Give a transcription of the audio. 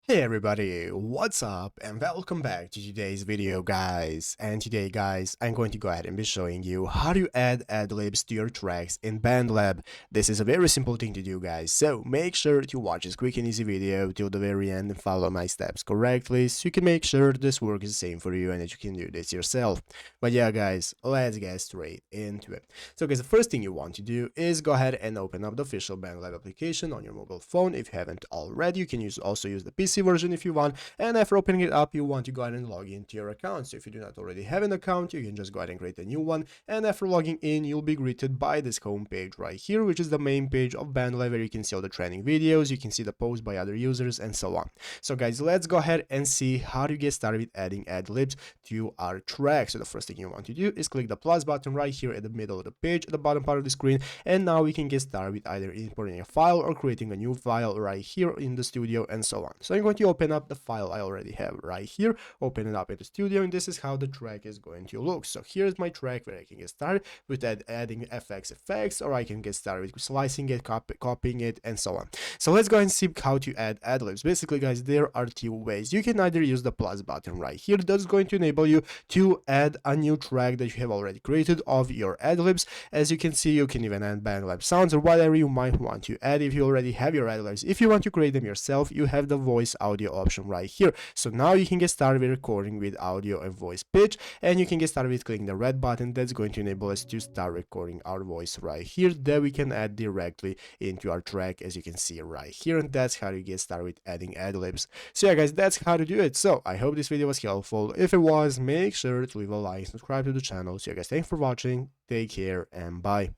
Hey everybody, what's up and welcome back to today's video guys. And today guys, I'm going to go ahead and be showing you how to add adlibs to your tracks in Bandlab. This is a very simple thing to do guys, so make sure to watch this quick and easy video till the very end and follow my steps correctly so you can make sure this work is the same for you and that you can do this yourself. But yeah guys, let's get straight into it. So guys, the first thing you want to do is go ahead and open up the official Bandlab application on your mobile phone. If you haven't already, you can also use the PC version if you want, and after opening it up you want to go ahead and log into your account. So if you do not already have an account, you can just go ahead and create a new one, and after logging in you'll be greeted by this home page right here, which is the main page of Bandlab, where you can see all the training videos, you can see the posts by other users and so on. So guys, let's go ahead and see how to get started with adding adlibs to our track. So the first thing you want to do is click the plus button right here at the middle of the page at the bottom part of the screen, and now we can get started with either importing a file or creating a new file right here in the studio and so on. So I'm going to open up the file I already have right here, open it up in the studio, and this is how the track is going to look. So here's my track where I can get started with adding FX effects, or I can get started with slicing it, copying it, and so on. So let's go ahead and see how to add adlibs. Basically guys, there are two ways. You can either use the plus button right here, that's going to enable you to add a new track that you have already created of your adlibs. As you can see, you can even add Bandlab sounds or whatever you might want to add if you already have your adlibs. If you want to create them yourself, you have the voice audio option right here. So now you can get started with recording with audio and voice pitch, and you can get started with clicking the red button. That's going to enable us to start recording our voice right here that we can add directly into our track, as you can see right here. And that's how you get started with adding adlibs. So yeah guys, that's how to do it. So I hope this video was helpful. If it was, make sure to leave a like, subscribe to the channel. So yeah guys, thanks for watching, take care, and bye.